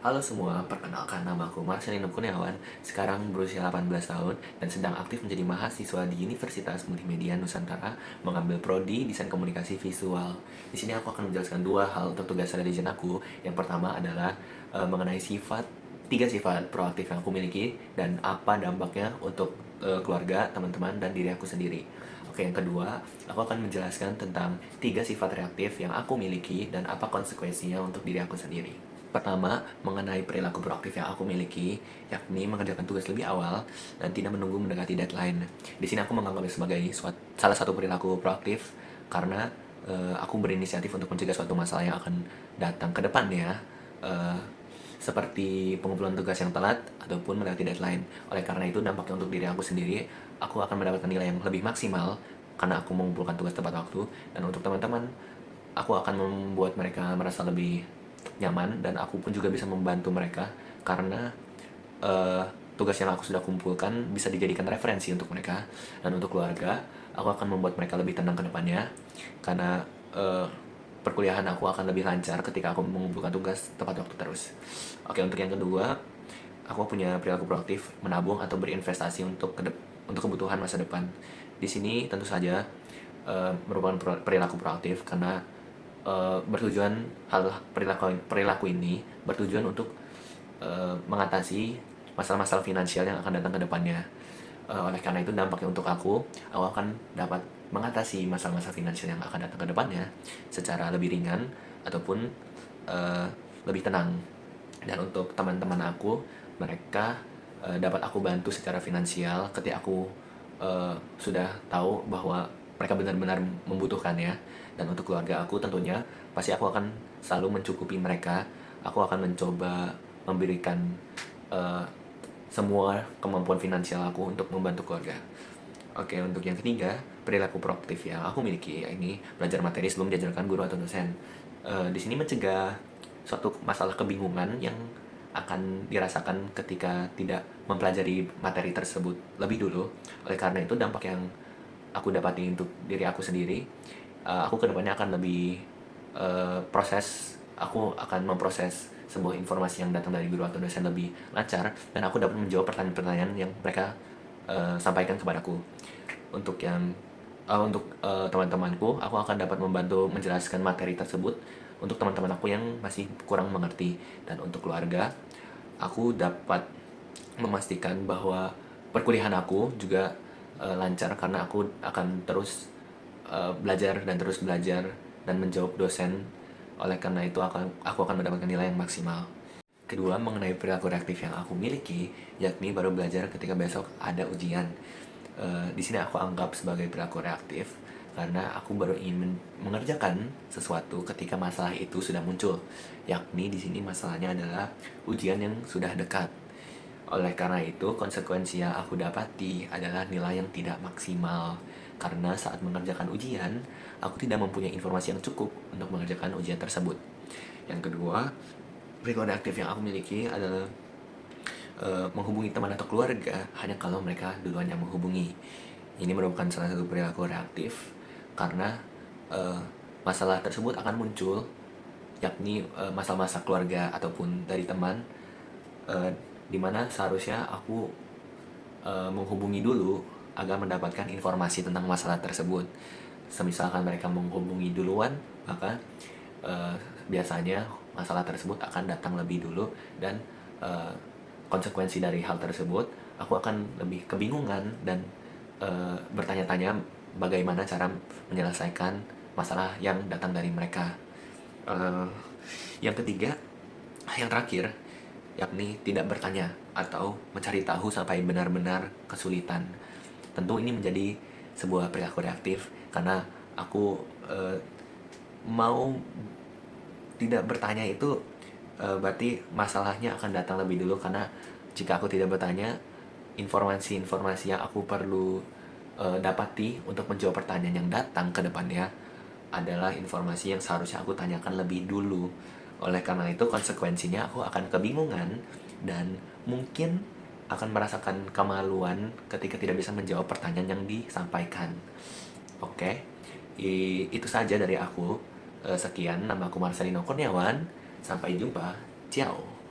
Halo semua, perkenalkan nama aku Marcelino Kurniawan, sekarang berusia 18 tahun dan sedang aktif menjadi mahasiswa di Universitas Multimedia Nusantara mengambil prodi Desain Komunikasi Visual. Di sini aku akan menjelaskan dua hal untuk tugas religion aku. Yang pertama adalah mengenai tiga sifat proaktif yang aku miliki dan apa dampaknya untuk keluarga, teman-teman, dan diri aku sendiri. Oke, yang kedua, aku akan menjelaskan tentang tiga sifat reaktif yang aku miliki dan apa konsekuensinya untuk diri aku sendiri. Pertama, mengenai perilaku proaktif yang aku miliki, yakni mengerjakan tugas lebih awal dan tidak menunggu mendekati deadline. Di sini aku menganggapnya sebagai salah satu perilaku proaktif karena aku berinisiatif untuk mencegah suatu masalah yang akan datang ke depannya, eh, seperti pengumpulan tugas yang telat ataupun mendekati deadline. Oleh karena itu, dampaknya untuk diri aku sendiri, aku akan mendapatkan nilai yang lebih maksimal karena aku mengumpulkan tugas tepat waktu. Dan untuk teman-teman, aku akan membuat mereka merasa lebih nyaman dan aku pun juga bisa membantu mereka karena eh, tugas yang aku sudah kumpulkan bisa dijadikan referensi untuk mereka. Dan untuk keluarga, aku akan membuat mereka lebih tenang ke depannya karena eh, perkuliahan aku akan lebih lancar ketika aku mengumpulkan tugas tepat waktu terus. Oke, untuk yang kedua, aku punya perilaku proaktif menabung atau berinvestasi untuk kebutuhan masa depan. Di sini tentu saja merupakan perilaku proaktif karena bertujuan hal perilaku ini bertujuan untuk mengatasi masalah-masalah finansial yang akan datang ke depannya. Oleh karena itu, dampaknya untuk aku akan dapat mengatasi masalah-masalah finansial yang akan datang ke depannya secara lebih ringan ataupun eh, lebih tenang. Dan untuk teman-teman aku, mereka dapat aku bantu secara finansial ketika aku sudah tahu bahwa mereka benar-benar membutuhkannya. Dan untuk keluarga aku tentunya pasti aku akan selalu mencukupi mereka. Aku akan mencoba memberikan eh, semua kemampuan finansial aku untuk membantu keluarga. Oke, untuk yang ketiga, perilaku proaktif yang aku miliki, ini belajar materi sebelum diajarkan guru atau dosen. Di sini mencegah suatu masalah kebingungan yang akan dirasakan ketika tidak mempelajari materi tersebut lebih dulu. Oleh karena itu, dampak yang aku dapati untuk diri aku sendiri, aku kedepannya akan lebih aku akan memproses sebuah informasi yang datang dari guru atau dosen lebih lancar dan aku dapat menjawab pertanyaan-pertanyaan yang mereka sampaikan kepadaku. Untuk teman-temanku, aku akan dapat membantu menjelaskan materi tersebut untuk teman-teman aku yang masih kurang mengerti. Dan untuk keluarga, aku dapat memastikan bahwa perkuliahan aku juga lancar karena aku akan terus belajar dan terus belajar dan menjawab dosen. Oleh karena itu, aku akan mendapatkan nilai yang maksimal. Kedua, mengenai perilaku reaktif yang aku miliki, yakni baru belajar ketika besok ada ujian. Di sini aku anggap sebagai perilaku reaktif karena aku baru ingin mengerjakan sesuatu ketika masalah itu sudah muncul. Yakni di sini masalahnya adalah ujian yang sudah dekat. Oleh karena itu, konsekuensi yang aku dapati adalah nilai yang tidak maksimal. Karena saat mengerjakan ujian, aku tidak mempunyai informasi yang cukup untuk mengerjakan ujian tersebut. Yang kedua, perilaku reaktif yang aku miliki adalah menghubungi teman atau keluarga hanya kalau mereka duluan yang menghubungi. Ini merupakan salah satu perilaku reaktif karena uh, masalah tersebut akan muncul, yakni masalah-masalah keluarga ataupun dari teman, uh, di mana seharusnya aku menghubungi dulu agar mendapatkan informasi tentang masalah tersebut. Semisalkan mereka menghubungi duluan, maka uh, biasanya masalah tersebut akan datang lebih dulu dan uh, konsekuensi dari hal tersebut aku akan lebih kebingungan dan bertanya-tanya bagaimana cara menyelesaikan masalah yang datang dari mereka. Uh, yang ketiga, yang terakhir, yakni tidak bertanya atau mencari tahu sampai benar-benar kesulitan. Tentu ini menjadi sebuah perilaku reaktif karena aku mau tidak bertanya itu berarti masalahnya akan datang lebih dulu karena jika aku tidak bertanya, informasi-informasi yang aku perlu dapati untuk menjawab pertanyaan yang datang ke depannya adalah informasi yang seharusnya aku tanyakan lebih dulu. Oleh karena itu, konsekuensinya aku akan kebingungan dan mungkin akan merasakan kemaluan ketika tidak bisa menjawab pertanyaan yang disampaikan. Oke, itu saja dari aku. Sekian, nama aku Marcelino Kurniawan. Sampai jumpa. Ciao.